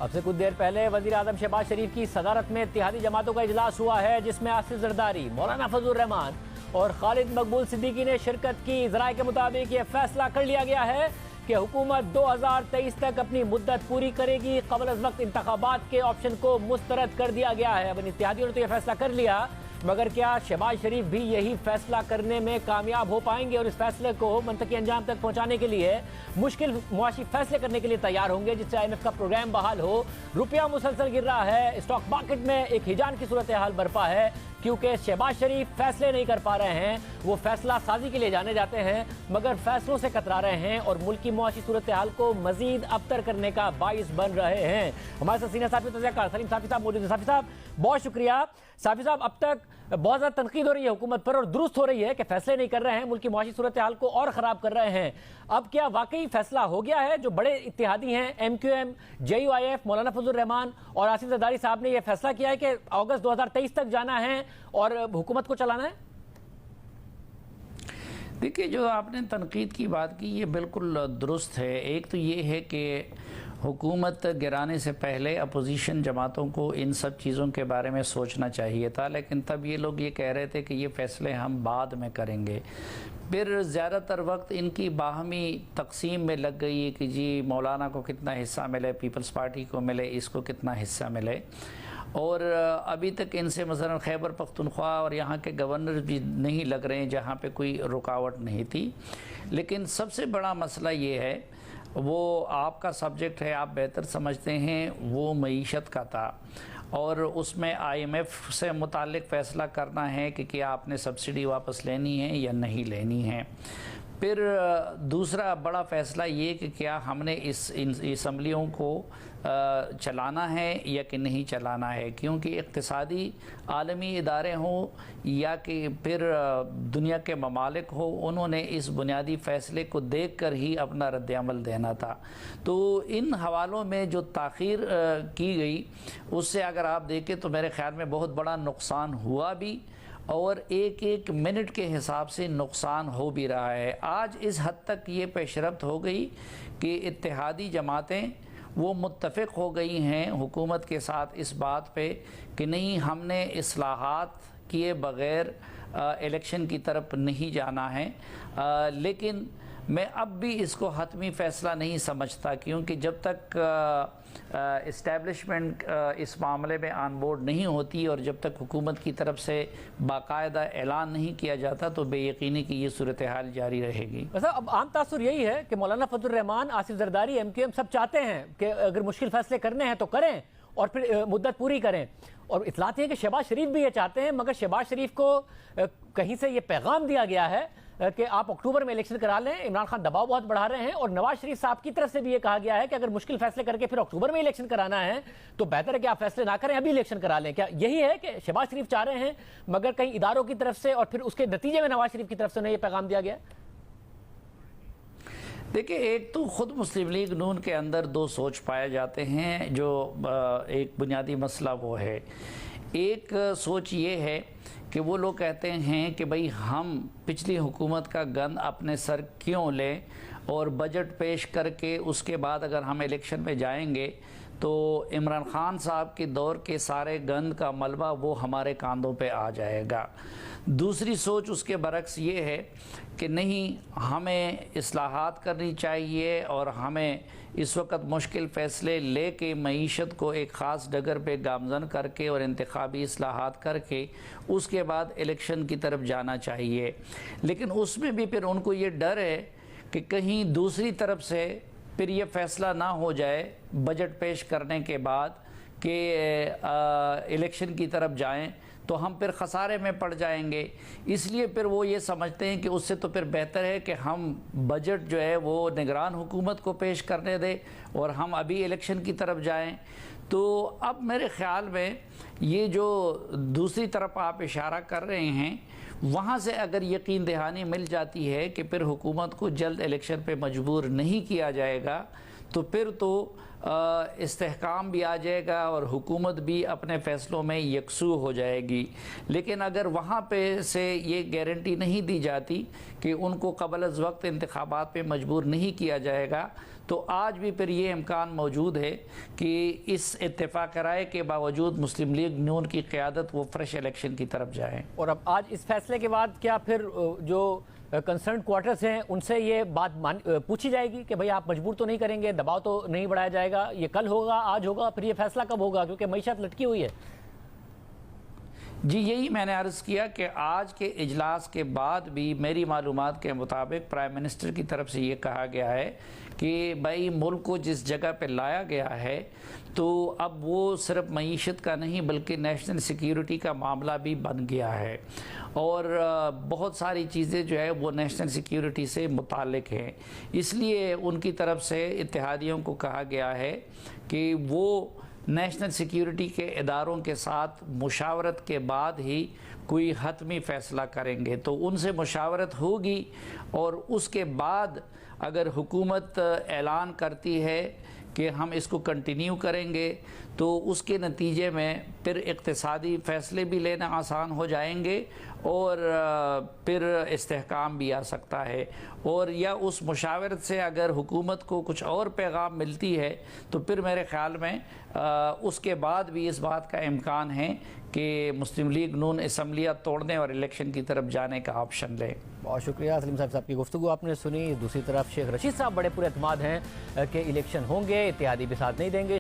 अब से कुछ देर पहले वजीर आजम शहबाज शरीफ की सदारत में इत्तेहादी जमातों का इजलास हुआ है, जिसमें आसिफ जरदारी, मौलाना फजलुर रहमान और खालिद मकबूल सिद्दीकी ने शिरकत की। ज़राए के मुताबिक ये फैसला कर लिया गया है कि हुकूमत 2023 तक अपनी मुद्दत पूरी करेगी। कबल अज़ वक्त इंतखाबात के ऑप्शन को मुस्तरद कर दिया गया है। अब इत्तेहादियों ने तो यह फैसला कर लिया, मगर क्या शहबाज शरीफ भी यही फैसला करने में कामयाब हो पाएंगे और इस फैसले को मंतकी अंजाम तक पहुंचाने के लिए मुश्किल मुआशी फैसले करने के लिए तैयार होंगे, जिससे IMF का प्रोग्राम बहाल हो? रुपया मुसलसल गिर रहा है, स्टॉक मार्केट में एक हिजान की सूरत हाल बरपा है, क्योंकि शहबाज शरीफ फैसले नहीं कर पा रहे हैं। वो फैसला साजी के लिए जाने जाते हैं, मगर फैसलों से कतरा रहे हैं और मुल्क की मुआशी सूरत हाल को मजीद अबतर करने का बाइस बन रहे हैं। हमारे साथ सीनियर साथी सलीम साफी साहब मौजूद हैं। साफी साहब, बहुत शुक्रिया। साफी साहब, अब तक बहुत ज़्यादा तनकीद हो रही है हुकूमत पर और दुरुस्त हो रही है कि फैसले नहीं कर रहे हैं, मुल्क की मुआशी सूरत हाल को और ख़राब कर रहे हैं। अब क्या वाकई फैसला हो गया है? जो बड़े इत्तेहादी हैं MQM, JUIF, मौलाना फजलुर रहमान और आसिफ जरदारी साहब ने यह फैसला किया है कि अगस्त 2023 तक जाना है और हुकूमत को चलाना है। देखिए, जो आपने तनकीद की बात की ये बिल्कुल दुरुस्त है। एक तो ये है कि हुकूमत गिराने से पहले अपोजिशन जमातों को इन सब चीज़ों के बारे में सोचना चाहिए था, लेकिन तब ये लोग ये कह रहे थे कि ये फ़ैसले हम बाद में करेंगे। फिर ज़्यादातर वक्त इनकी बाहमी तकसीम में लग गई है कि जी मौलाना को कितना हिस्सा मिले, पीपल्स पार्टी को मिले, इसको कितना हिस्सा मिले। और अभी तक इनसे मसलन खैबर पख्तूनख्वा और यहाँ के गवर्नर भी नहीं लग रहे हैं, जहाँ पे कोई रुकावट नहीं थी। लेकिन सबसे बड़ा मसला ये है, वो आपका सब्जेक्ट है, आप बेहतर समझते हैं, वो मईशत का था और उसमें IMF से मुतालिक फ़ैसला करना है कि क्या आपने सब्सिडी वापस लेनी है या नहीं लेनी है। फिर दूसरा बड़ा फ़ैसला ये कि क्या हमने इस असम्बलियों को चलाना है या कि नहीं चलाना है, क्योंकि इक़्तिसादी आलमी इदारे हों या कि फिर दुनिया के ममालिक हो, उन्होंने इस बुनियादी फ़ैसले को देख कर ही अपना रद्द-ए-अमल देना था। तो इन हवालों में जो ताख़ीर की गई, उससे अगर आप देखें तो मेरे ख़्याल में बहुत बड़ा नुकसान हुआ भी और एक एक मिनट के हिसाब से नुकसान हो भी रहा है। आज इस हद तक ये पेशरफ्त हो गई कि इत्तेहादी जमातें वो मुत्तफ़िक़ हो गई हैं हुकूमत के साथ इस बात पे कि नहीं, हमने इस्लाहात किए बग़ैर इलेक्शन की तरफ नहीं जाना है। लेकिन मैं अब भी इसको हतमी फ़ैसला नहीं समझता, क्योंकि जब तक इस्टेब्लिशमेंट इस मामले में ऑन बोर्ड नहीं होती और जब तक हुकूमत की तरफ से बाकायदा ऐलान नहीं किया जाता तो बेयकीनी की ये सूरत हाल जारी रहेगी। वैसे अब आम तासुर यही है कि मौलाना फजलुर रहमान, आसिफ जरदारी, MQM सब चाहते हैं कि अगर मुश्किल फैसले करने हैं तो करें और फिर मुद्दत पूरी करें। और इतलात है कि शहबाज शरीफ भी ये चाहते हैं, मगर शहबाज शरीफ को कहीं से ये पैगाम दिया गया है कि आप अक्टूबर में इलेक्शन करा लें। इमरान खान दबाव बहुत बढ़ा रहे हैं और नवाज शरीफ साहब की तरफ से भी ये कहा गया है कि अगर मुश्किल फैसले करके फिर अक्टूबर में इलेक्शन कराना है तो बेहतर है कि आप फैसले ना करें, अभी इलेक्शन करा लें। क्या यही है कि शहबाज शरीफ चाह रहे हैं, मगर कहीं इदारों की तरफ से और फिर उसके नतीजे में नवाज शरीफ की तरफ से उन्हें यह पैगाम दिया गया? देखिए, एक तो ख़ुद मुस्लिम लीग नून के अंदर दो सोच पाए जाते हैं। जो एक बुनियादी मसला वो है, एक सोच ये है कि वो लोग कहते हैं कि भाई हम पिछली हुकूमत का गंद अपने सर क्यों लें और बजट पेश करके उसके बाद अगर हम इलेक्शन में जाएंगे तो इमरान खान साहब के दौर के सारे गंद का मलबा वो हमारे कांधों पे आ जाएगा। दूसरी सोच उसके बरक्स ये है कि नहीं, हमें इस्लाहात करनी चाहिए और हमें इस वक्त मुश्किल फ़ैसले लेके मईशत को एक ख़ास डगर पे गामज़न करके और इंतखाबी इस्लाहात करके उसके बाद इलेक्शन की तरफ जाना चाहिए। लेकिन उसमें भी फिर उनको ये डर है कि कहीं दूसरी तरफ से फिर ये फ़ैसला ना हो जाए बजट पेश करने के बाद कि इलेक्शन की तरफ जाएं तो हम फिर खसारे में पड़ जाएंगे। इसलिए फिर वो ये समझते हैं कि उससे तो फिर बेहतर है कि हम बजट जो है वो निगरान हुकूमत को पेश करने दें और हम अभी इलेक्शन की तरफ जाएं। तो अब मेरे ख़्याल में ये जो दूसरी तरफ आप इशारा कर रहे हैं, वहाँ से अगर यकीन दहानी मिल जाती है कि फिर हुकूमत को जल्द इलेक्शन पे मजबूर नहीं किया जाएगा तो फिर तो इस्तेहकाम भी आ जाएगा और हुकूमत भी अपने फ़ैसलों में यकसू हो जाएगी। लेकिन अगर वहाँ पे से ये गारंटी नहीं दी जाती कि उनको क़बल अज़ वक्त इंतखाबात पे मजबूर नहीं किया जाएगा तो आज भी फिर ये इम्कान मौजूद है कि इस इत्तेफाक राय के बावजूद मुस्लिम लीग नून की क़यादत वो फ्रेश इलेक्शन की तरफ जाए। और अब आज इस फैसले के बाद क्या फिर जो कंसर्न क्वार्टर्स हैं उनसे ये बात पूछी जाएगी कि भाई आप मजबूर तो नहीं करेंगे, दबाव तो नहीं बढ़ाया जाएगा, ये कल होगा, आज होगा, फिर ये फैसला कब होगा, क्योंकि मईशत लटकी हुई है। जी, यही मैंने अर्ज़ किया कि आज के इजलास के बाद भी मेरी मालूमात के मुताबिक प्राइम मिनिस्टर की तरफ से ये कहा गया है कि भाई मुल्क को जिस जगह पे लाया गया है तो अब वो सिर्फ मईशत का नहीं बल्कि नेशनल सिक्योरिटी का मामला भी बन गया है और बहुत सारी चीज़ें जो है वो नेशनल सिक्योरिटी से मुताल्लिक हैं। इसलिए उनकी तरफ से इत्तेहादियों को कहा गया है कि वो नेशनल सिक्योरिटी के इदारों के साथ मुशावरत के बाद ही कोई हतमी फ़ैसला करेंगे। तो उनसे मुशावरत होगी और उसके बाद अगर हुकूमत ऐलान करती है कि हम इसको कंटिन्यू करेंगे तो उसके नतीजे में फिर इक़्तिसादी फ़ैसले भी लेना आसान हो जाएंगे और फिर इस्तेहकाम भी आ सकता है। और या उस मुशावरत से अगर हुकूमत को कुछ और पैगाम मिलती है तो फिर मेरे ख़्याल में उसके बाद भी इस बात का इम्कान है कि मुस्लिम लीग नून असम्बलियाँ तोड़ने और इलेक्शन की तरफ जाने का ऑप्शन ले। बहुत शुक्रिया सलीम साहब की गुफ्तगू आपने सुनी। दूसरी तरफ शेख रशीद साहब बड़े पुरएतमाद हैं कि इलेक्शन होंगे, इत्तेहादी भी साथ नहीं देंगे।